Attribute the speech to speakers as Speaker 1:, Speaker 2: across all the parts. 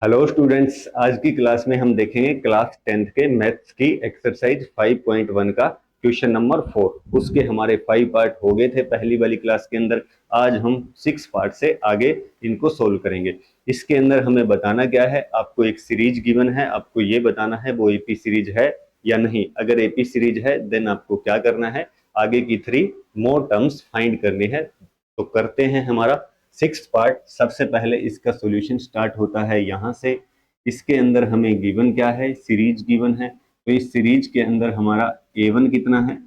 Speaker 1: Hello students, आज की class में हम देखेंगे क्लास 10th के मैथ्स की एक्सरसाइज 5.1 का क्वेश्चन नंबर 4। उसके हमारे 5 पार्ट हो गए थे पहली वाली क्लास के अंदर। आज हम 6 पार्ट से आगे इनको सोल्व करेंगे। इसके अंदर हमें बताना क्या है, आपको एक सीरीज गिवन है, आपको ये बताना है वो एपी सीरीज है या नहीं। अगर एपी सीरीज है देन आपको क्या करना है, आगे की 3 मोर टर्म्स फाइंड करनी है। तो करते हैं हमारा 6th पार्ट। सबसे पहले इसका सॉल्यूशन स्टार्ट होता है यहाँ से। इसके अंदर हमें गिवन क्या है, सीरीज गिवन है। तो इस सीरीज के अंदर हमारा a1 कितना है,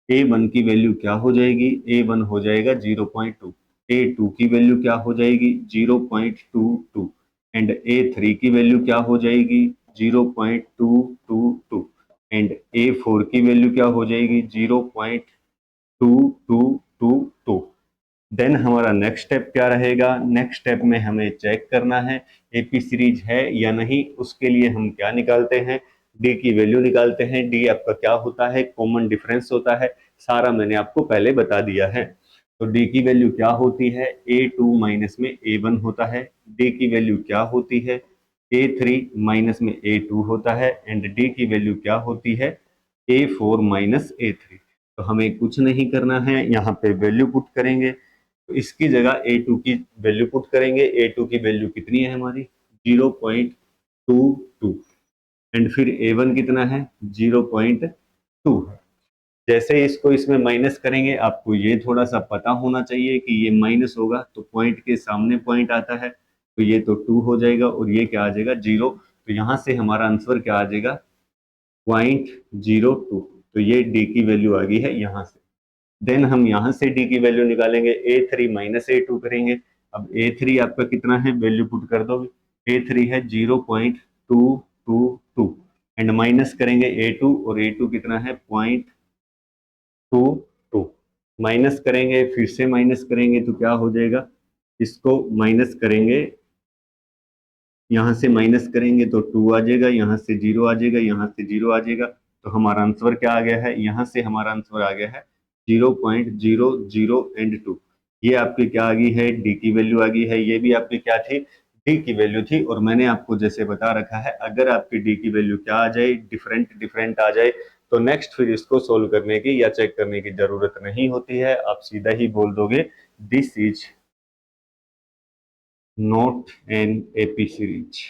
Speaker 1: a1 की वैल्यू क्या हो जाएगी, a1 हो जाएगा 0.2। a2 की वैल्यू क्या हो जाएगी 0.22 एंड a3 की वैल्यू क्या हो जाएगी 0.222 एंड a4 की वैल्यू क्या हो जाएगी 0.2222। देन हमारा नेक्स्ट स्टेप क्या रहेगा, नेक्स्ट स्टेप में हमें चेक करना है एपी सीरीज है या नहीं। उसके लिए हम क्या निकालते हैं, डी की वैल्यू निकालते हैं। डी आपका क्या होता है, कॉमन डिफरेंस होता है। सारा मैंने आपको पहले बता दिया है। तो डी की वैल्यू क्या होती है, a2 माइनस में a1 होता है। डी की वैल्यू क्या होती है, a3 माइनस में a2 होता है एंड डी की वैल्यू क्या होती है a4 माइनस a3। तो हमें कुछ नहीं करना है, यहाँ पे वैल्यू पुट करेंगे। तो इसकी जगह a2 की वैल्यू पुट करेंगे। a2 की वैल्यू कितनी है हमारी 0.22 एंड फिर a1 कितना है 0.2 है। जैसे इसको इसमें माइनस करेंगे, आपको ये थोड़ा सा पता होना चाहिए कि ये माइनस होगा तो पॉइंट के सामने पॉइंट आता है, तो ये तो 2 हो जाएगा और ये क्या आ जाएगा 0। तो यहाँ से हमारा आंसर क्या आ जाएगा 0.02। तो ये डी की वैल्यू आ गई है यहाँ से। देन हम यहाँ से डी की वैल्यू निकालेंगे, a3 माइनस a2 करेंगे। अब a3 आपका कितना है, वैल्यू पुट कर दोगे। a3 है 0.222 एंड माइनस करेंगे a2 और a2 कितना है 0.22। माइनस करेंगे, फिर से माइनस करेंगे तो क्या हो जाएगा, इसको माइनस करेंगे, यहाँ से माइनस करेंगे तो 2 आ जाएगा, यहाँ से 0 आ जाएगा, यहाँ से 0 आ जाएगा। तो हमारा आंसर क्या आ गया है, यहाँ से हमारा आंसर आ गया है 0.00 एंड 2। ये आपकी क्या आ गई है, डी की वैल्यू आ गई है। ये भी आपकी क्या थी, डी की वैल्यू थी। और मैंने आपको जैसे बता रखा है, अगर आपकी डी की वैल्यू क्या आ जाए, डिफरेंट डिफरेंट आ जाए, तो नेक्स्ट फिर इसको सोल्व करने की या चेक करने की जरूरत नहीं होती है। आप सीधा ही बोल दोगे this is not an AP series.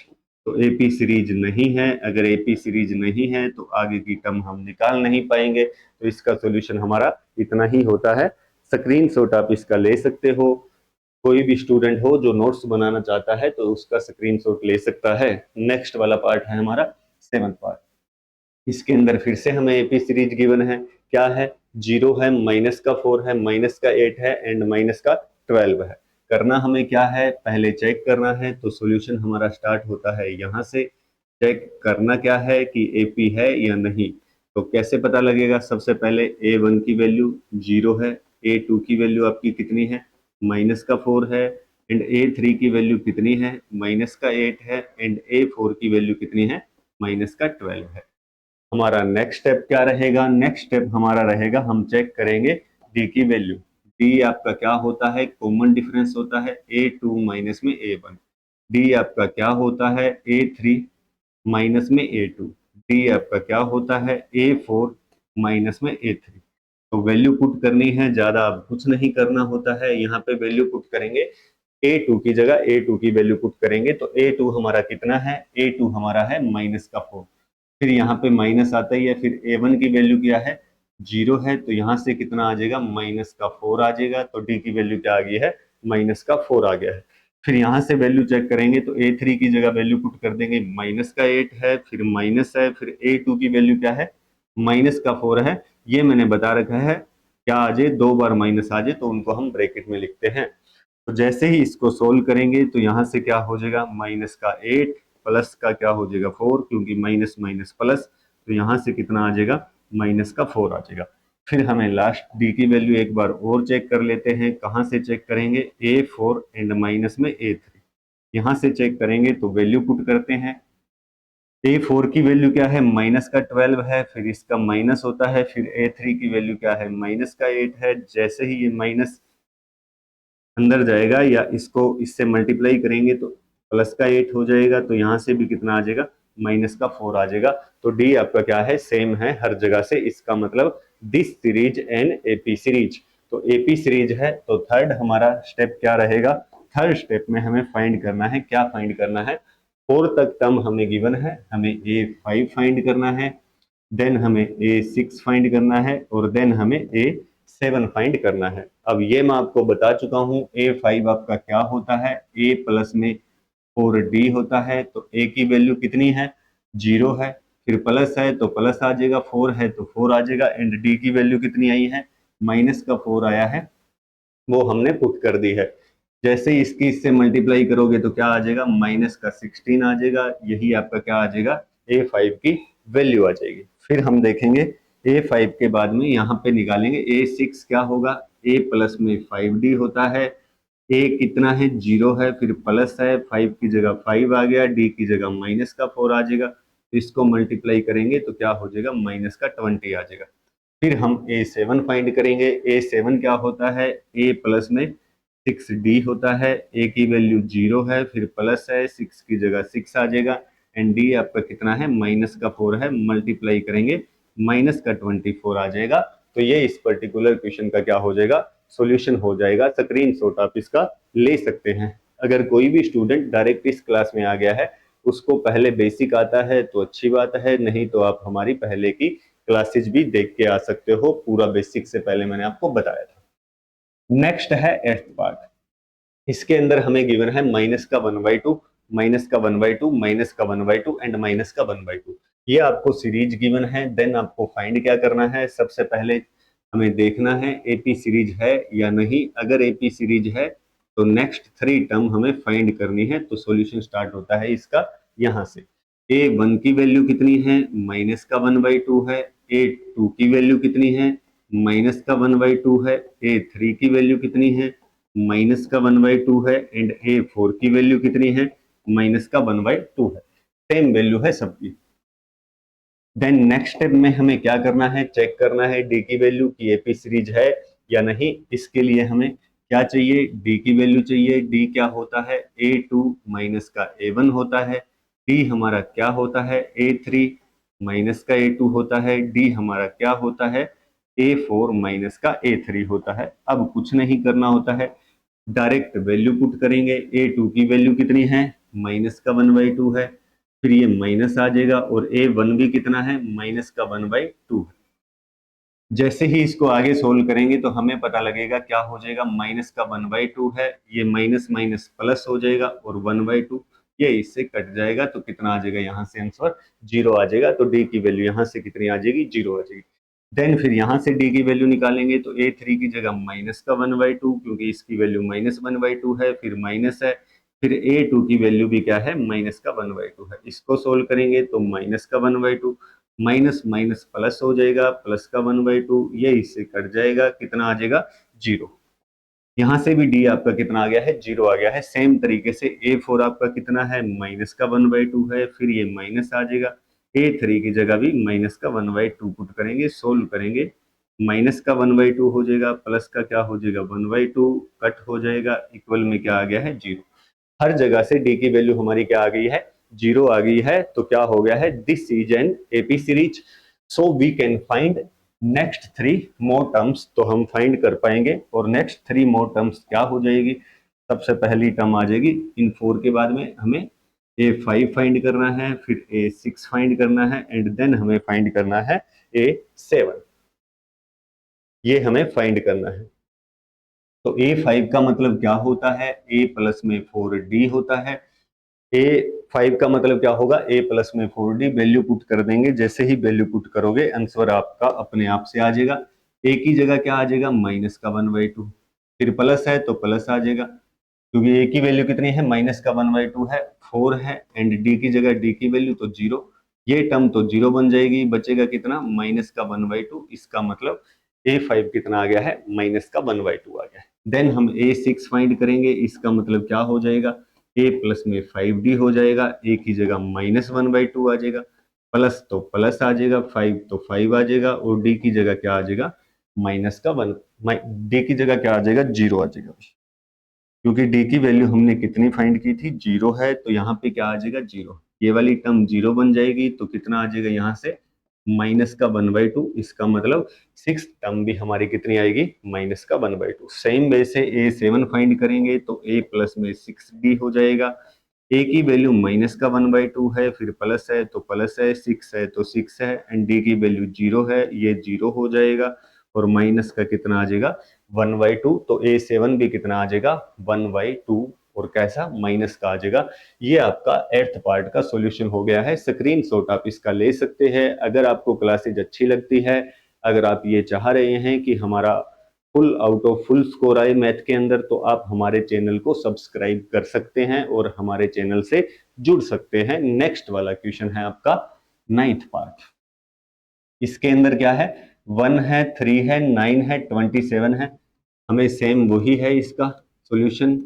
Speaker 1: तो एपी सीरीज नहीं है। अगर एपी सीरीज नहीं है तो आगे की टर्म हम निकाल नहीं पाएंगे। तो इसका सॉल्यूशन हमारा इतना ही होता है। स्क्रीनशॉट आप इसका ले सकते हो। कोई भी स्टूडेंट हो जो नोट्स बनाना चाहता है तो उसका स्क्रीनशॉट ले सकता है। नेक्स्ट वाला पार्ट है हमारा 7th पार्ट। इसके अंदर फिर से हमें एपी सीरीज गिवन है। क्या है, 0 है, माइनस का 4 है, माइनस का 8 है एंड माइनस का 12 है। करना हमें क्या है, पहले चेक करना है। तो सॉल्यूशन हमारा स्टार्ट होता है यहाँ से। चेक करना क्या है कि एपी है या नहीं। तो कैसे पता लगेगा, सबसे पहले a1 की वैल्यू 0 है, a2 की वैल्यू आपकी कितनी है माइनस का 4 है एंड a3 की वैल्यू कितनी है माइनस का 8 है एंड a4 की वैल्यू कितनी है माइनस का 12 है। हमारा नेक्स्ट स्टेप क्या रहेगा, नेक्स्ट स्टेप हमारा रहेगा हम चेक करेंगे डी की वैल्यू। डी आपका क्या होता है, कॉमन डिफरेंस होता है a2 माइनस में a1। डी आपका क्या होता है a3 माइनस में a2। डी आपका क्या होता है a4 माइनस में a3। तो वैल्यू पुट करनी है, ज्यादा अब कुछ नहीं करना होता है। यहाँ पे वैल्यू पुट करेंगे, a2 की जगह a2 की वैल्यू पुट करेंगे तो a2 हमारा कितना है, a2 हमारा है माइनस का 4। फिर यहाँ पे माइनस आता ही है, फिर a1 की वैल्यू क्या है 0 है, तो यहाँ से कितना आ जाएगा माइनस का 4 आ जाएगा। तो डी की वैल्यू क्या आ गई है माइनस का 4 आ गया है। फिर यहाँ से वैल्यू चेक करेंगे तो a3 की जगह वैल्यू पुट कर देंगे, माइनस का 8 है, फिर माइनस है, फिर a2 की वैल्यू क्या है माइनस का 4 है। ये मैंने बता रखा है, क्या आ जाए 2 बार माइनस आ जाए तो उनको हम ब्रैकेट में लिखते हैं। तो जैसे ही इसको सोल्व करेंगे तो यहाँ से क्या हो जाएगा माइनस का 8 प्लस का क्या हो जाएगा 4, क्योंकि माइनस माइनस प्लस, तो यहाँ से कितना आ जाएगा माइनस का 4 आ जाएगा। फिर हमें लास्ट डी की वैल्यू एक बार और चेक कर लेते हैं। कहाँ से चेक करेंगे, a4 एंड माइनस में a3। यहाँ से चेक करेंगे तो वैल्यू पुट करते हैं। a4 की वैल्यू क्या है माइनस का 12 है, फिर इसका माइनस होता है, फिर a3 की वैल्यू क्या है माइनस का 8 है। जैसे ही ये माइनस अंदर जाएगा या इसको इससे मल्टीप्लाई करेंगे तो प्लस का 8 हो जाएगा, तो यहाँ से भी कितना आ जाएगा, माइनस का 4 आ जाएगा। तो डी आपका क्या है, सेम है हर जगह से। इसका मतलब this series and AP series. तो एपी सीरीज है, तो थर्ड हमारा स्टेप क्या रहेगा, थर्ड स्टेप में हमें फाइंड करना है, क्या फाइंड करना है, 4 तक टर्म हमें गिवन है, हमें A5 फाइंड करना है, देन हमें A6 फाइंड करना है, और देन हमें A7 फाइंड करना है। अब ये मैं आपको बता चुका हूं, A5 आपका क्या होता है, A प्लस में 4D होता है, तो A की वैल्यू कितनी है, 0 है, फिर प्लस है तो प्लस आ जाएगा, 4 है तो 4 आ जाएगा, एंड D की वैल्यू कितनी आई है, माइनस का 4 आया है, वो हमने पुट कर दी है। जैसे ही इसकी इससे मल्टीप्लाई करोगे तो क्या आ जाएगा, माइनस का 16 आ जाएगा, यही आपका क्या आ जाएगा, A5 की वैल्यू आ जाएगी। फिर हम देखेंगे A5 के बाद में यहाँ पे निकालेंगे A6 क्या होगा, A प्लस में 5D होता है, A कितना है, 0 है, फिर प्लस है, 5 की जगह 5 आ गया, D की जगह माइनस का 4 आ जाएगा, तो इसको मल्टीप्लाई करेंगे तो क्या हो जाएगा, माइनस का 20 आ जाएगा। फिर हम A7 फाइंड करेंगे। A7 क्या होता है, A प्लस में 6D होता है, A की वैल्यू 0 है, फिर प्लस है, 6 की जगह 6 आ जाएगा, एंड D आपका कितना है, माइनस का 4 है, मल्टीप्लाई करेंगे माइनस का 24 आ जाएगा। तो ये इस पर्टिकुलर क्वेश्चन का क्या हो जाएगा, सॉल्यूशन हो जाएगा। स्क्रीनशॉट आप इसका ले सकते हैं। अगर कोई भी स्टूडेंट डायरेक्ट इस क्लास में आ गया है, उसको पहले बेसिक आता है तो अच्छी बात है, नहीं तो आप हमारी पहले की क्लासेज भी देख के आ सकते हो, पूरा बेसिक से पहले मैंने आपको बताया था। नेक्स्ट है एथ पार्ट। इसके अंदर हमें गिवन है माइनस का 1/2, माइनस का 1/2, माइनस का 1/2 एंड माइनस का 1/2। ये आपको सीरीज गिवन है। देन आपको फाइंड क्या करना है, सबसे पहले हमें देखना है एपी सीरीज है या नहीं। अगर एपी सीरीज है तो नेक्स्ट 3 टर्म हमें फाइंड करनी है। तो सॉल्यूशन स्टार्ट होता है इसका यहाँ से। A1 की वैल्यू कितनी है, माइनस का 1/2 है। A2 की वैल्यू कितनी है, माइनस का 1/2 है। A3 की वैल्यू कितनी है, माइनस का 1/2 है, एंड A4 की वैल्यू कितनी है, माइनस का 1/2 है। सेम वैल्यू है सबकी। देन नेक्स्ट स्टेप में हमें क्या करना है, चेक करना है डी की वैल्यू की एपी सीरीज है या नहीं। इसके लिए हमें क्या चाहिए, डी की वैल्यू चाहिए। डी क्या होता है, A2 माइनस का A1 होता है। डी हमारा क्या होता है, A3 माइनस का A2 होता है। डी हमारा क्या होता है, A4 माइनस का A3 होता है। अब कुछ नहीं करना होता है, डायरेक्ट वैल्यू पुट करेंगे। A2 की वैल्यू कितनी है, माइनस का 1/2 है, फिर ये माइनस आ जाएगा, और A1 भी कितना है, माइनस का 1/2 है। जैसे ही इसको आगे सोल्व करेंगे तो हमें पता लगेगा क्या हो जाएगा, माइनस का 1/2 है, ये माइनस माइनस प्लस हो जाएगा, और 1/2 ये इससे कट जाएगा, तो कितना आ जाएगा, यहाँ से आंसर 0 आ जाएगा। तो डी की वैल्यू यहाँ से कितनी आ जाएगी, 0 आ जाएगी। देन फिर यहाँ से डी की वैल्यू निकालेंगे तो A3 की जगह माइनस का 1/2, क्योंकि इसकी वैल्यू माइनस 1/2 है, फिर माइनस है, फिर A2 की वैल्यू भी क्या है, माइनस का 1/2 है। इसको सोल्व करेंगे तो माइनस का 1/2, माइनस माइनस प्लस हो जाएगा, प्लस का 1/2, ये इससे कट जाएगा, कितना आ जाएगा, 0। यहाँ से भी डी आपका कितना आ गया है, 0 आ गया है। सेम तरीके से A4 आपका कितना है, माइनस का 1/2 है, फिर ये माइनस आ जाएगा। A3 की जगह भी माइनस का 1/2 पुट करेंगे, सोल्व करेंगे, माइनस का 1/2 हो जाएगा, प्लस का क्या हो जाएगा, 1/2 कट हो जाएगा, इक्वल में क्या आ गया है, 0। हर जगह से डी की वैल्यू हमारी क्या आ गई है, 0 आ गई है। तो क्या हो गया है, this is an AP series. So we can find next 3 more terms. तो हम फाइंड कर पाएंगे, और नेक्स्ट 3 मोर टर्म्स क्या हो जाएगी, सबसे पहली टर्म आ जाएगी इन 4 के बाद में हमें A5 फाइंड करना है, फिर A6 फाइंड करना है, एंड देन हमें फाइंड करना है A7। ये हमें फाइंड करना है। तो A5 का मतलब क्या होता है, A प्लस में 4D होता है। A5 का मतलब क्या होगा, A प्लस में 4D। वैल्यू पुट कर देंगे, जैसे ही वैल्यू पुट करोगे आंसर आपका अपने आप से आ जाएगा। A की जगह क्या आ जाएगा, माइनस का 1/2, फिर प्लस है तो प्लस आ जाएगा, क्योंकि A की वैल्यू कितनी है, माइनस का 1/2 है, 4 है, एंड D की जगह D की वैल्यू तो 0। ये टर्म तो 0 बन जाएगी, बचेगा कितना, माइनस का 1/2। इसका मतलब A5 कितना आ गया है, माइनस का 1/2 आ गया है। देन हम A6 फाइंड करेंगे, इसका मतलब क्या हो जाएगा, A प्लस में 5D हो जाएगा, A की जगह माइनस 1/2 आ जाएगा, प्लस तो प्लस आ जाएगा, 5 तो 5 आ जाएगा, और D की जगह क्या आ जाएगा, माइनस का 1, D की जगह क्या आ जाएगा, 0 आ जाएगा। क्योंकि डी की वैल्यू हमने कितनी फाइंड की थी, 0 है, तो यहाँ पे क्या आ जाएगा 0, ये वाली टर्म 0 बन जाएगी, तो कितना आ जाएगा यहाँ से माइनस का 1/2, इसका मतलब 6 टर्म भी हमारी कितनी आएगी, माइनस का 1/2। सेम वे से A7 फाइंड करेंगे तो A प्लस में 6D हो जाएगा। A की वैल्यू माइनस का 1/2 है, फिर प्लस है तो प्लस है, 6 है तो 6 है, एंड D की वैल्यू 0 है, ये 0 हो जाएगा, और माइनस का कितना आ जाएगा 1/2, तो A7 भी कितना आ जाएगा 1/2, और कैसा माइनस का आ जाएगा। ये आपका 8th पार्ट का सॉल्यूशन हो गया है। स्क्रीनशॉट आप इसका ले सकते हैं। अगर आपको क्लासेज अच्छी लगती है, अगर आप ये चाह रहे हैं कि हमारा full out of full score आए मैथ के अंदर, तो आप हमारे चैनल को सब्सक्राइब कर सकते हैं और हमारे चैनल से जुड़ सकते हैं। नेक्स्ट वाला क्वेश्चन है आपका 9th पार्ट। इसके अंदर क्या है, 1 है, 3 है, 9 है, 27 है। हमें सेम वही है इसका सॉल्यूशन।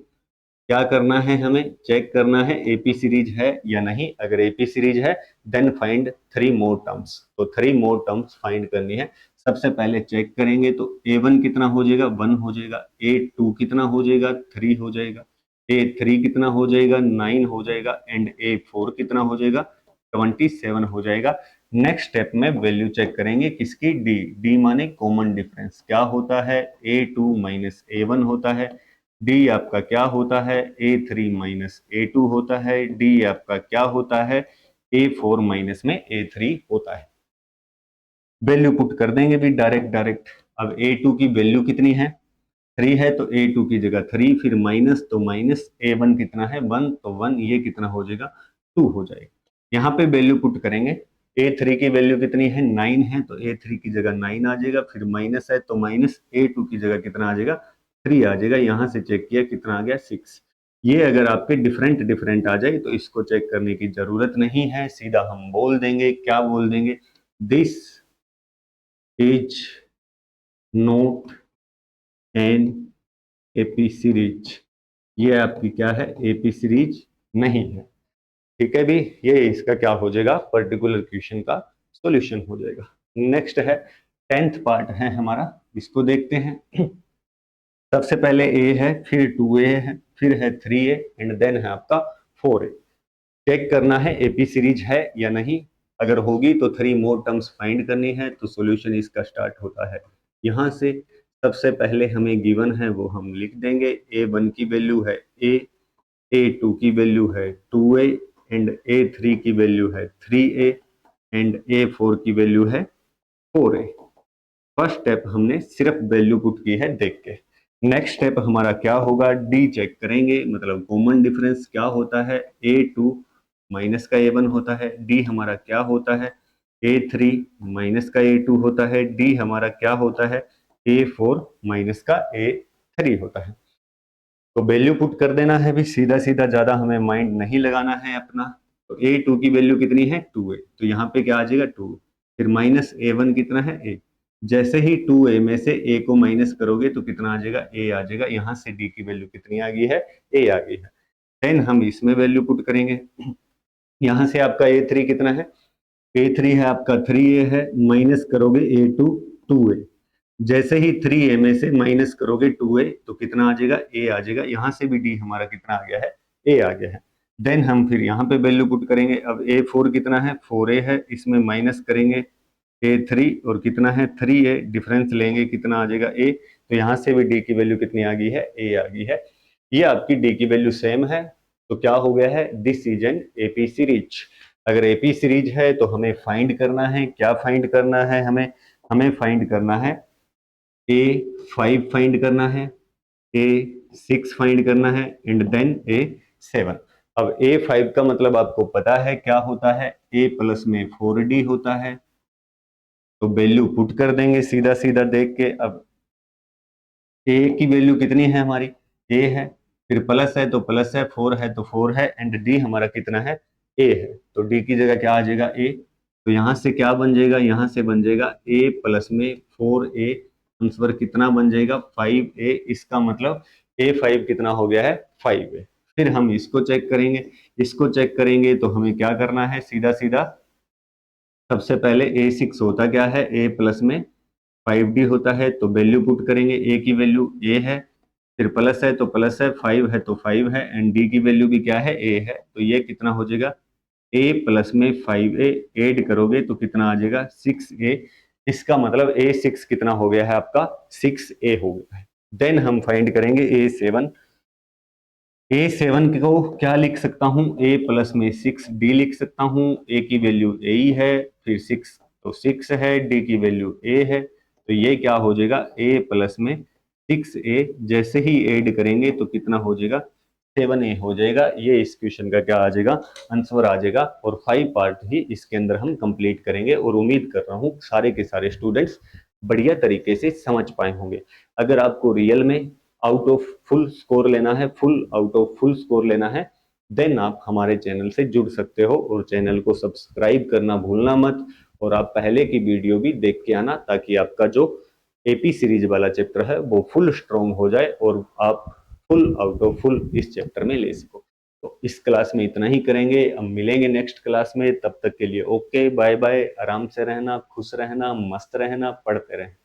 Speaker 1: क्या करना है, हमें चेक करना है एपी सीरीज है या नहीं। अगर एपी सीरीज है देन फाइंड 3 मोर टर्म्स, तो 3 मोर टर्म्स फाइंड करनी है। सबसे पहले चेक करेंगे तो A1 कितना हो जाएगा, 1 हो जाएगा, A2 कितना हो जाएगा, 3 हो जाएगा, A3 कितना हो जाएगा, 9 हो जाएगा, एंड A4 कितना हो जाएगा, 27 हो जाएगा। नेक्स्ट स्टेप में वैल्यू चेक करेंगे किसकी, डी माने कॉमन डिफरेंस क्या होता है, A2 माइनस A1 होता है, डी आपका क्या होता है, A3 माइनस A2 होता है, डी आपका क्या होता है, A4 माइनस में A3 होता है। वैल्यू पुट कर देंगे भी डायरेक्ट। अब A2 की वैल्यू कितनी है, 3 है, तो A2 की जगह 3, फिर माइनस, तो माइनस A1 कितना है 1, तो 1, ये कितना हो जाएगा 2 हो जाएगा। यहाँ पे वैल्यू पुट करेंगे, A3 की वैल्यू कितनी है 9 है, तो A3 की जगह 9 आ जाएगा, फिर माइनस है तो माइनस A2 की जगह कितना आ जाएगा 3 आ जाएगा। यहाँ से चेक किया कितना आ गया 6। ये अगर आपके डिफरेंट डिफरेंट आ जाए तो इसको चेक करने की जरूरत नहीं है, सीधा हम बोल देंगे, क्या बोल देंगे, this is not an AP series. ये आपकी क्या है, एपी सीरीज नहीं है। ठीक है भी, ये इसका क्या हो जाएगा, पर्टिकुलर क्वेश्चन का सॉल्यूशन हो जाएगा। नेक्स्ट है 10th पार्ट है हमारा, इसको देखते हैं। सबसे पहले ए है, फिर 2A है, फिर है 3A, एंड देन है आपका 4A। चेक करना है एपी सीरीज है या नहीं। अगर होगी तो 3 मोर टर्म्स फाइंड करनी है, तो सॉल्यूशन इसका स्टार्ट होता है यहाँ से। सबसे पहले हमें गिवन है वो हम लिख देंगे, A1 की वैल्यू है A, A2 की वैल्यू है 2A, एंड A3 की वैल्यू है 3A, एंड A4 की वैल्यू है 4A। फर्स्ट स्टेप हमने सिर्फ वैल्यू पुट की है देख के। नेक्स्ट स्टेप हमारा क्या होगा, डी चेक करेंगे, मतलब कॉमन डिफरेंस क्या होता है, A2 माइनस का A1 होता है, डी हमारा क्या होता है, A3 माइनस का A2 होता है, डी हमारा क्या होता है, A4 माइनस का A3 होता है। तो वैल्यू पुट कर देना है भी सीधा सीधा, ज्यादा हमें माइंड नहीं लगाना है अपना। तो A2 की वैल्यू कितनी है 2A, तो यहाँ पे क्या आ जाएगा 2, फिर माइनस A1 कितना है A। जैसे ही 2A में से A को माइनस करोगे तो कितना आ जाएगा A आ जाएगा। यहाँ से D की वैल्यू कितनी आ गई है, A आ गई है। देन हम इसमें वैल्यू पुट करेंगे। यहाँ से आपका A3 कितना है, A3 है आपका 3A है, माइनस करोगे A2 2A। जैसे ही 3A में से माइनस करोगे 2A तो कितना आ जाएगा A आ जाएगा। यहाँ से भी D हमारा कितना आ गया है, A आ गया है। देन हम फिर यहाँ पे वैल्यू पुट करेंगे। अब A4 कितना है 4A है, इसमें माइनस करेंगे A3 और कितना है 3A, डिफरेंस लेंगे कितना आ जाएगा A। तो यहाँ से भी D की वैल्यू कितनी आ गई है, A आ गई है। ये आपकी D की वैल्यू सेम है, तो क्या हो गया है, this is an AP series. अगर एपी सीरीज है तो हमें फाइंड करना है, क्या फाइंड करना है हमें फाइंड करना है A5 फाइंड करना है, A6 फाइंड करना है, एंड देन A7। अब A5 का मतलब आपको पता है क्या होता है, A प्लस में 4D होता है। तो वैल्यू पुट कर देंगे सीधा सीधा देख के। अब A की वैल्यू कितनी है हमारी, A है, फिर प्लस है तो प्लस है, 4 है तो 4 है, एंड D हमारा कितना है A है। तो D की जगह क्या आ जाएगा A। तो यहाँ से क्या बन जाएगा, यहाँ से बन जाएगा A प्लस में 4A, आंसर कितना बन जाएगा 5A। इसका मतलब A5 कितना हो गया है 5A। फिर हम इसको चेक करेंगे, इसको चेक करेंगे तो हमें क्या करना है, सीधा सीधा सबसे पहले A6 होता क्या है, A प्लस में 5D होता है। तो वैल्यू पुट करेंगे, A की वैल्यू A है, फिर प्लस है तो प्लस है, 5 है तो 5 है, एंड डी की वैल्यू भी क्या है, ए है। तो ये कितना हो जाएगा, ए प्लस में 5a ऐड करोगे तो कितना आ जाएगा, 6a। इसका मतलब a6 कितना हो गया है आपका, 6a हो गया है। देन हम फाइंड करेंगे a7। a7 को क्या लिख सकता हूं, a प्लस में 6d लिख सकता हूं। a की वैल्यू a ही है, फिर 6 तो 6 है, d की वैल्यू a है, तो ये क्या हो जाएगा, a प्लस में 6a। जैसे ही ऐड करेंगे तो कितना हो जाएगा, 7a हो जाएगा। ये इस क्वेश्चन का क्या आ जाएगा, आंसर आ जाएगा। और 5 पार्ट ही इसके अंदर हम कंप्लीट करेंगे, और उम्मीद कर रहा हूँ सारे के सारे स्टूडेंट्स बढ़िया तरीके से समझ पाए होंगे। अगर आपको रियल में आउट ऑफ फुल स्कोर लेना है, full out of full score लेना है, देन आप हमारे चैनल से जुड़ सकते हो, और चैनल को सब्सक्राइब करना भूलना मत। और आप पहले की वीडियो भी देख के आना, ताकि आपका जो एपी सीरीज वाला चैप्टर है वो फुल स्ट्रॉन्ग हो जाए, और आप फुल आउट ऑफ फुल इस चैप्टर में ले सको। तो इस क्लास में इतना ही करेंगे, अब मिलेंगे नेक्स्ट क्लास में। तब तक के लिए ओके, बाय बाय। आराम से रहना, खुश रहना, मस्त रहना, पढ़ते रहना।